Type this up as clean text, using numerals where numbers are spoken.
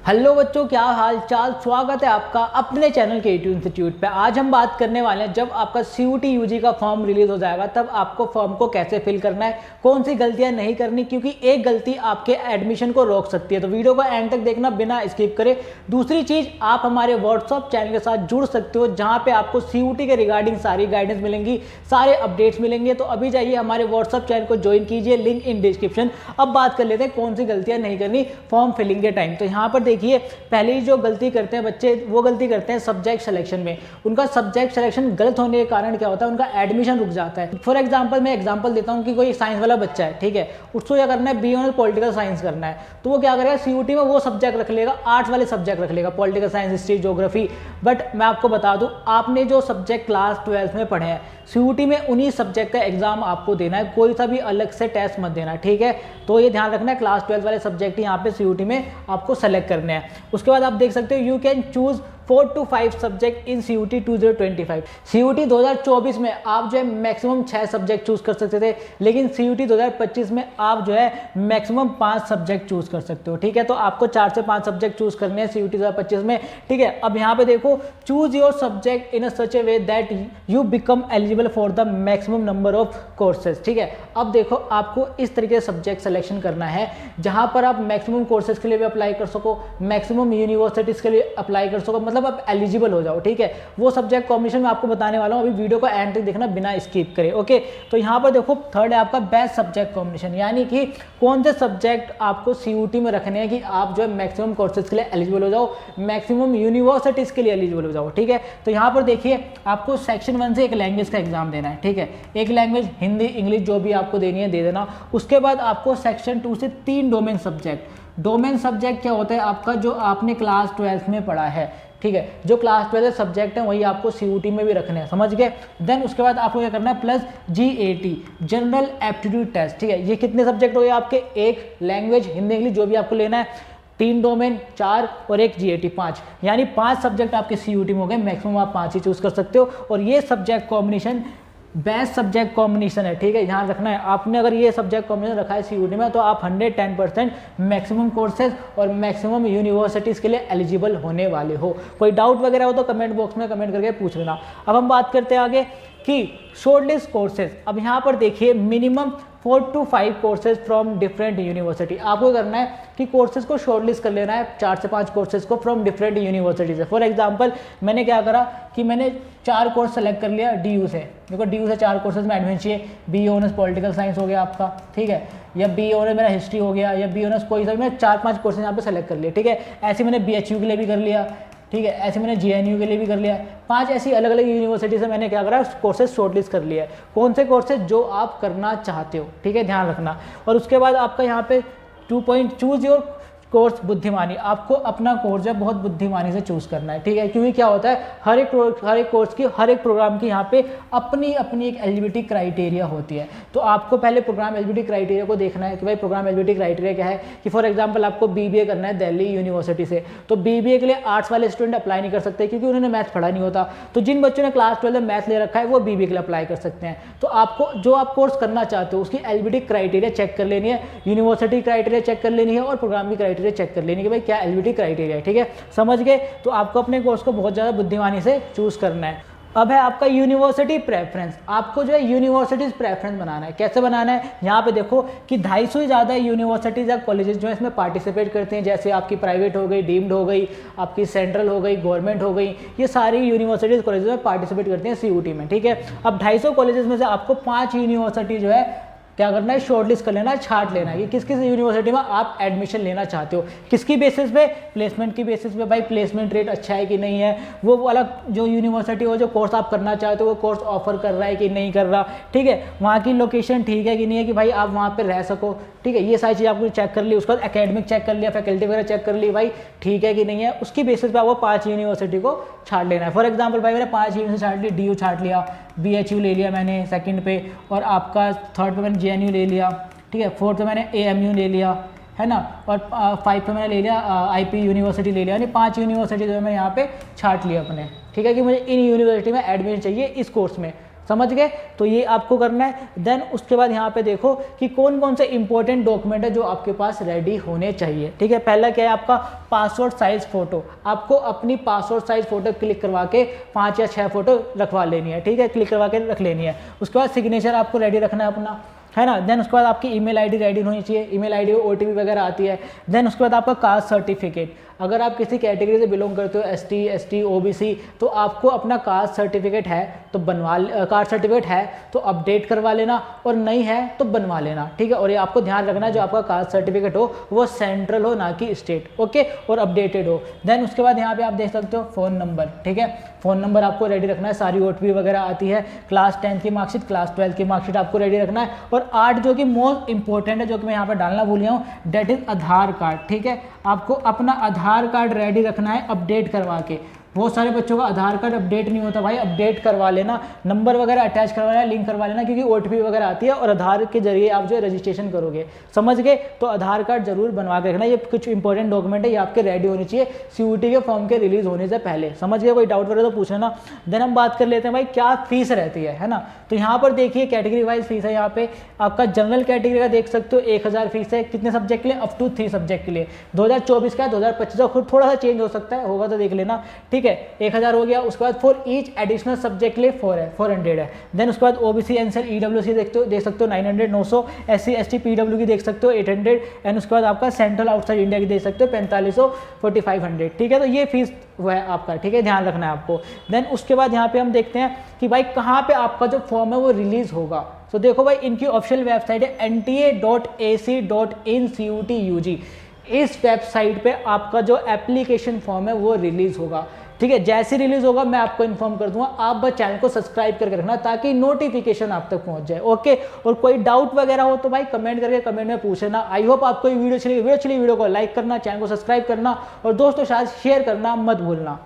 Hello बच्चों, क्या हाल चाल। स्वागत है आपका अपने चैनल के यूट्यूब इंस्टीट्यूट पे। आज हम बात करने वाले हैं जब आपका CUT UG का फॉर्म रिलीज हो जाएगा तब आपको फॉर्म को कैसे फिल करना है, कौन सी गलतियां नहीं करनी, क्योंकि एक गलती आपके एडमिशन को रोक सकती है। तो वीडियो को एंड तक देखना बिना स्किप करे। दूसरी चीज, आप हमारे व्हाट्सअप चैनल के साथ जुड़ सकते हो जहाँ पे आपको CUT के रिगार्डिंग सारी गाइडेंस मिलेंगी, सारे अपडेट्स मिलेंगे। तो अभी जाइए हमारे व्हाट्सअप चैनल को ज्वाइन कीजिए, लिंक इन डिस्क्रिप्शन। अब बात कर लेते हैं कौन सी गलतियां नहीं करनी फॉर्म फिलिंग के टाइम। तो यहाँ पर देखिए, पहली जो गलती करते हैं बच्चे, वो गलती करते हैं सब्जेक्ट सिलेक्शन में। उनका सब्जेक्ट सिलेक्शन गलत होने के कारण क्या होता है, उनका एडमिशन रुक जाता है। फॉर एग्जांपल मैं एग्जांपल देता हूँ कि कोई साइंस वाला बच्चा है, ठीक है, उसको क्या करना है, BA पॉलिटिकल साइंस करना है। तो वो क्या करेगा, CUT में वो सब्जेक्ट रख लेगा, आर्ट्स वाले सब्जेक्ट रख लेगा, political science, history, geography. But मैं आपको बता दूं, आपने जो सब्जेक्ट क्लास 12 में पढ़े हैं, CUT में उन्हीं सब्जेक्ट का एग्जाम आपको देना है, कोई सा भी अलग से टेस्ट मत देना, ठीक है। तो ये ध्यान रखना है, क्लास 12 वाले सब्जेक्ट यहाँ पे CUT में आपको सेलेक्ट करने हैं। उसके बाद आप देख सकते हो, you can choose 4 to 5 subject in CUT 2025। CUT 2024 में आप जो है मैक्सिमम 6 सब्जेक्ट चूज कर सकते थे, लेकिन CUT 2025 में आप जो है मैक्सिमम 5 सब्जेक्ट चूज कर सकते हो, ठीक है। तो आपको 4 से 5 सब्जेक्ट चूज करने हैं CUT 2025 में, ठीक है। अब यहाँ पे देखो, choose your subject in such A way that you become eligible for the maximum number of courses, ठीक है। अब देखो, आपको इस तरीके से सब्जेक्ट सिलेक्शन करना है जहां पर आप मैक्सिमम कोर्सेज के लिए भी अप्लाई कर सको, मैक्सिमम यूनिवर्सिटीज के लिए अप्लाई कर सको, मतलब आप एलिजिबल हो जाओ, ठीक है। वो सब्जेक्ट कॉम्बिनेशन में आपको बताने वाला हूं, अभी वीडियो को एंड तक देखना बिना स्किप करे, ओके। तो यहाँ पर देखो, थर्ड है आपका बेस्ट सब्जेक्ट कॉम्बिनेशन, यानी कि कौन से सब्जेक्ट आपको CUT में रखने हैं कि आप जो है मैक्सिमम कोर्सेज के लिए एलिजिबल हो जाओ, मैक्सिमम यूनिवर्सिटीज के लिए एलिजिबल हो जाओ, ठीक है। तो यहाँ पर देखिए, आपको सेक्शन 1 से एक लैंग्वेज का एग्जाम देना है, ठीक है। एक लैंग्वेज, हिंदी, इंग्लिश, जो भी आपको देनी है दे देना। उसके बाद आपको सेक्शन 2 से 3 डोमेन सब्जेक्ट। डोमेन सब्जेक्ट क्या होता है आपका, जो आपने क्लास 12 में पढ़ा है, ठीक है। जो क्लास 12 सब्जेक्ट है वही आपको CUT में भी रखने हैं, समझ गए। देन उसके बाद आपको क्या करना है, plus GAT general aptitude test, ठीक है। ये कितने सब्जेक्ट हो गए आपके, एक लैंग्वेज, हिंदी, इंग्लिश, जो भी आपको लेना है, 3 डोमेन 4 और एक GAT 5, यानी 5 सब्जेक्ट आपके CUT में हो गए। मैक्सिमम आप 5 ही चूज कर सकते हो। और ये subject combination best subject combination है, ठीक है। ध्यान रखना है, आपने अगर ये सब्जेक्ट कॉम्बिनेशन रखा है CUT में तो आप 110% मैक्सिमम कोर्सेज और मैक्सिमम यूनिवर्सिटीज़ के लिए एलिजिबल होने वाले हो। कोई डाउट वगैरह हो तो कमेंट बॉक्स में कमेंट करके पूछ लेना। अब हम बात करते हैं आगे कि शॉर्टलिस्ट कोर्सेज। अब यहाँ पर देखिए, minimum 4 to 5 courses from different university. आपको करना है कि कोर्सेज को शॉर्टलिस्ट कर लेना है, 4 से 5 कोर्सेज को फ्रॉम डिफरेंट यूनिवर्सिटी से। फॉर एग्जांपल मैंने क्या करा कि मैंने 4 कोर्स सेलेक्ट कर लिया DU से, देखो DU से 4 कोर्सेज में एडमिशन चाहिए। BA ऑनर्स पॉलिटिकल साइंस हो गया आपका, ठीक है, या BA ऑनर्स मेरा हिस्ट्री हो गया, या BA ऑनर्स कोई सा भी, मैंने 4-5 कोर्सेज यहाँ पे सेलेक्ट कर लिए, ठीक है। ऐसे मैंने BHU के लिए भी कर लिया, ठीक है, ऐसे मैंने JNU के लिए भी कर लिया। 5 ऐसी अलग अलग यूनिवर्सिटी से मैंने क्या करा, कोर्सेज शॉर्टलिस्ट कर लिया है। कौन से कोर्सेज जो आप करना चाहते हो, ठीक है, ध्यान रखना। और उसके बाद आपका यहाँ पे 2 पॉइंट, चूज योर कोर्स बुद्धिमानी। आपको अपना कोर्स है बहुत बुद्धिमानी से चूज करना है, ठीक है। क्योंकि क्या होता है, हर एक कोर्स की, हर एक प्रोग्राम की यहाँ पे अपनी अपनी एक एलिजिबिलिटी क्राइटेरिया होती है। तो आपको पहले प्रोग्राम एलिजिबिलिटी क्राइटेरिया को देखना है कि भाई प्रोग्राम एलिजिबिलिटी क्राइटेरिया क्या है। कि फॉर एग्जाम्पल आपको BBA करना है दिल्ली यूनिवर्सिटी से, तो BBA के लिए आर्ट्स वाले स्टूडेंट अप्लाई नहीं कर सकते क्योंकि उन्होंने मैथ्स पढ़ा नहीं होता। तो जिन बच्चों ने क्लास 12 में मैथ्स ले रखा है वो BBA के लिए अप्लाई कर सकते हैं। तो आपको जो आप कोर्स करना चाहते हो उसकी एलिजिबिलिटी क्राइटेरिया चेक कर लेनी है, यूनिवर्सिटी क्राइटेरिया चेक कर लेनी है, और प्रोग्राम की क्राइटेरिया चेक कर लेनी है कि क्या एलिजिबिलिटी क्राइटेरिया है, ठीक है, समझ गए। तो आपको अपने कोर्स को बहुत ज़्यादा बुद्धिमानी से चूज करना है। अब है आपका यूनिवर्सिटी प्रेफरेंस। आपको जो है यूनिवर्सिटीज प्रेफरेंस बनाना है। कैसे बनाना है, यहाँ पे देखो कि 250 से ज़्यादा यूनिवर्सिटीज़ या कॉलेजेस जो है इसमें पार्टिसिपेट करते हैं। जैसे आपकी प्राइवेट हो गई, डीम्ड हो गई, आपकी सेंट्रल हो गई, गवर्नमेंट हो गई, ये सारी यूनिवर्सिटीज़ कॉलेजेस में पार्टिसिपेट करते हैं CUT में, ठीक है। अब 250 कॉलेजेस में से आपको 5 यूनिवर्सिटी जो है क्या करना है, शॉर्टलिस्ट कर लेना है, छांट लेना है कि किस किस यूनिवर्सिटी में आप एडमिशन लेना चाहते हो। किसकी बेसिस पे, प्लेसमेंट की बेसिस पे। भाई प्लेसमेंट रेट अच्छा है कि नहीं है, वो वाला जो यूनिवर्सिटी हो, जो कोर्स आप करना चाहते हो वो कोर्स ऑफर कर रहा है कि नहीं कर रहा, ठीक है। वहाँ की लोकेशन ठीक है कि नहीं है, कि भाई आप वहाँ पर रह सको, ठीक है। ये सारी चीज़ आपको चेक कर ली। उसके बाद एकेडमिक चेक कर लिया, फैकल्टी वगैरह चेक कर ली, भाई ठीक है कि नहीं है। उसकी बेसिस पे आपको 5 यूनिवर्सिटी को छाट लेना है। फॉर एग्जाम्पल भाई मैंने 5 यूनिवर्सिटी छाट ली, DU छाट लिया, BHU ले लिया मैंने सेकंड पे, और आपका थर्ड पे मैंने JNU ले लिया, ठीक है। फोर्थ पे मैंने AMU ले लिया, है ना, और 5 पे मैंने ले लिया IP यूनिवर्सिटी ले लिया। यानी 5 यूनिवर्सिटी जो है मैं यहाँ पे छाट लिया अपने, ठीक है, कि मुझे इन यूनिवर्सिटी में एडमिशन चाहिए इस कोर्स में, समझ गए। तो ये आपको करना है। देन उसके बाद यहाँ पे देखो कि कौन कौन से इंपॉर्टेंट डॉक्यूमेंट है जो आपके पास रेडी होने चाहिए। ठीक है, पहला क्या है आपका पासपोर्ट साइज फोटो। आपको अपनी पासपोर्ट साइज फोटो क्लिक करवा के 5 या 6 फोटो रखवा लेनी है। ठीक है, क्लिक करवा के रख लेनी है। उसके बाद सिग्नेचर आपको रेडी रखना है अपना, है ना। देन उसके बाद आपकी ईमेल आईडी रेडी होनी चाहिए, ईमेल आईडी में ओटीपी वगैरह आती है। देन उसके बाद आपका कास्ट सर्टिफिकेट, अगर आप किसी कैटेगरी से बिलोंग करते हो एसटी ओबीसी, तो आपको अपना कास्ट सर्टिफिकेट है तो कास्ट सर्टिफिकेट है तो अपडेट करवा लेना, और नहीं है तो बनवा लेना। ठीक है, और ये आपको ध्यान रखना है जो आपका कास्ट सर्टिफिकेट हो वो सेंट्रल हो ना कि स्टेट, ओके, और अपडेटेड हो। देन उसके बाद यहाँ पे आप देख सकते हो फ़ोन नंबर। ठीक है, फ़ोन नंबर आपको रेडी रखना है, सारी ओटीपी वगैरह आती है। क्लास 10 की मार्कशीट, क्लास 12 की मार्कशीट आपको रेडी रखना है। और 8 जो कि मोस्ट इंपॉर्टेंट है, जो कि मैं यहाँ पे डालना भूल गया हूँ, डेट इज आधार कार्ड। ठीक है, आपको अपना आधार कार्ड रेडी रखना है अपडेट करवा के। बहुत सारे बच्चों का आधार कार्ड अपडेट नहीं होता, भाई अपडेट करवा लेना, नंबर वगैरह अटैच करवा लेना, लिंक करवा लेना, क्योंकि ओटीपी वगैरह आती है और आधार के जरिए आप जो है रजिस्ट्रेशन करोगे। समझ गए, तो आधार कार्ड जरूर बनवा के रखना। ये कुछ इंपॉर्टेंट डॉक्यूमेंट है, ये आपके रेडी होनी चाहिए सीयूटी के फॉर्म के रिलीज होने से पहले। समझ गए, कोई डाउट वगैरह तो पूछ लेना। देन हम बात कर लेते हैं भाई क्या फीस रहती है ना। तो यहाँ पर देखिए कैटेगरी वाइज फीस है। यहाँ पे आपका जनरल कैटेगरी का देख सकते हो 1000 फीस है। कितने सब्जेक्ट के लिए? अप टू 3 सब्जेक्ट के लिए। 2024 का 2025 का खुद थोड़ा सा चेंज हो सकता है, होगा तो देख लेना। ठीक है, 1000 हो गया। उसके बाद फॉर ईच एडिशनल सब्जेक्ट के लिए 400 है। देन उसके बाद ओबीसी एनसीएल ईडब्ल्यूसी देख सकते हो 900 900, एससी एसटी पीडब्ल्यू की देख सकते हो 800, एंड उसके बाद आपका सेंट्रल आउटसाइड इंडिया की देख सकते हो 4500 4500। ठीक है, तो ये फीस वो है आपका। ठीक है, ध्यान रखना है आपको। देन उसके बाद यहाँ पे हम देखते हैं कि भाई कहाँ पे आपका जो फॉर्म है वो रिलीज होगा। तो देखो भाई इनकी ऑफिशियल वेबसाइट है nta.ac.in CUT-UG। इस वेबसाइट पे आपका जो एप्लीकेशन फॉर्म है वो रिलीज होगा। ठीक है, जैसे रिलीज होगा मैं आपको इन्फॉर्म कर दूंगा। आप बस चैनल को सब्सक्राइब करके रखना ताकि नोटिफिकेशन आप तक पहुंच जाए, ओके। और कोई डाउट वगैरह हो तो भाई कमेंट करके कमेंट में पूछ लेना। आई होप आपको ये वीडियो चली, वीडियो को लाइक करना, चैनल को सब्सक्राइब करना और दोस्तों साथ शेयर करना मत भूलना।